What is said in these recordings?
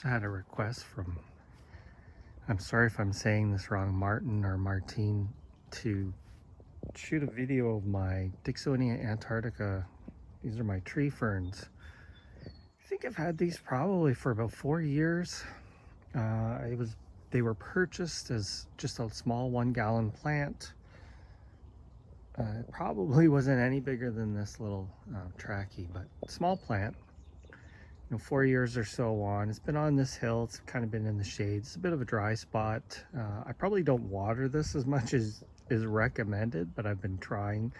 had a request from, I'm sorry if I'm saying this wrong, Martin or Martine, to shoot a video of my Dicksonia antarctica. These are my tree ferns. I think I've had these probably for about 4 years. They were purchased as just a small 1-gallon plant. It probably wasn't any bigger than this little trachea, but small plant. 4 years or so on. It's been on this hill. It's kind of been in the shade. It's a bit of a dry spot. I probably don't water this as much as is recommended, but I've been trying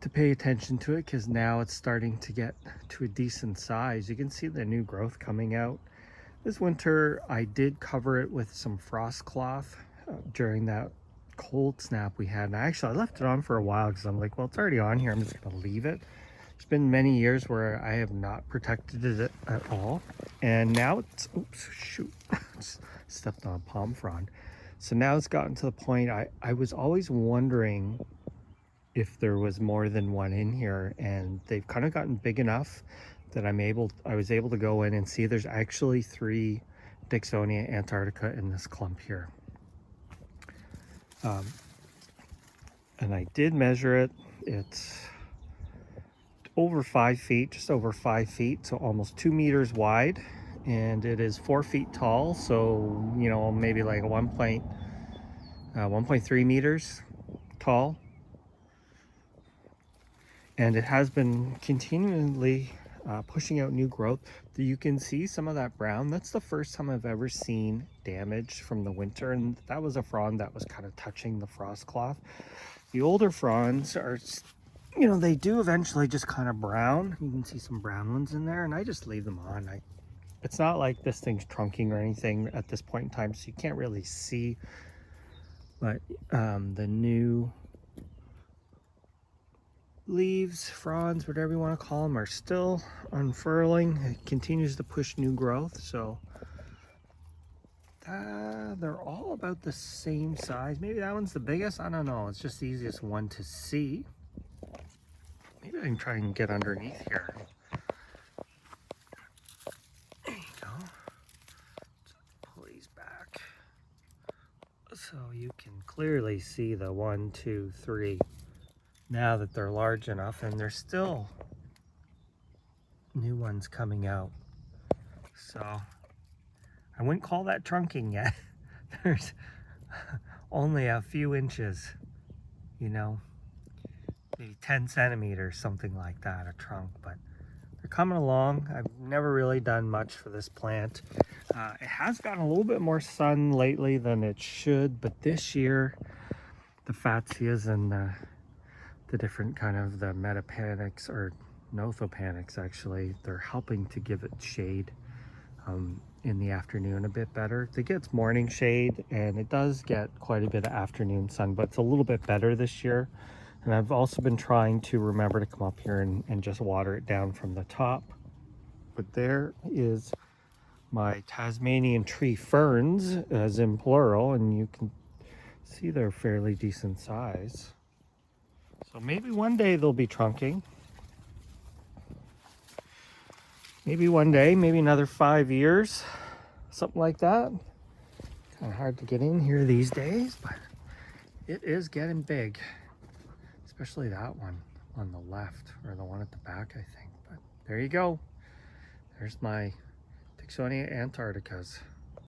to pay attention to it because now it's starting to get to a decent size. You can see the new growth coming out. This winter I did cover it with some frost cloth during that cold snap we had. And I left it on for a while because I'm like, well, it's already on here. I'm just gonna leave it. It's been many years where I have not protected it at all. And now it's, oops, shoot, stepped on a palm frond. So now it's gotten to the point, I was always wondering if there was more than one in here, and they've kind of gotten big enough that I was able to go in and see there's actually 3 Dicksonia antarctica in this clump here. And I did measure it. It's over 5 feet, just over 5 feet, so almost 2 meters wide, and it is 4 feet tall, so maybe like 1.3 meters tall. And it has been continually pushing out new growth. You can see some of that brown. That's the first time I've ever seen damage from the winter, and that was a frond that was kind of touching the frost cloth. The older fronds are, they do eventually just kind of brown. You can see some brown ones in there, and I just leave them on. It's not like this thing's trunking or anything at this point in time, so you can't really see. But the new leaves, fronds, whatever you want to call them, are still unfurling. It continues to push new growth, so they're all about the same size. Maybe that one's the biggest, I don't know. It's just the easiest one to see. Maybe I can try and get underneath here. There you go. Pull these back so you can clearly see the 1, 2, 3 now that they're large enough, and there's still new ones coming out. So I wouldn't call that trunking yet. There's only a few inches, maybe 10 centimeters, something like that, a trunk, but they're coming along. I've never really done much for this plant. It has gotten a little bit more sun lately than it should, but this year the Fatsias and the different kind of the metapanics, or nothopanics actually, they're helping to give it shade in the afternoon a bit better. It gets morning shade and it does get quite a bit of afternoon sun, but it's a little bit better this year. And I've also been trying to remember to come up here and just water it down from the top. But there is my Tasmanian tree ferns, as in plural, and you can see they're fairly decent size. So maybe one day they'll be trunking. Maybe one day, maybe another 5 years, something like that. Kind of hard to get in here these days, but it is getting big. Especially that one on the left, or the one at the back, I think. But there you go. There's my Dicksonia antarcticas.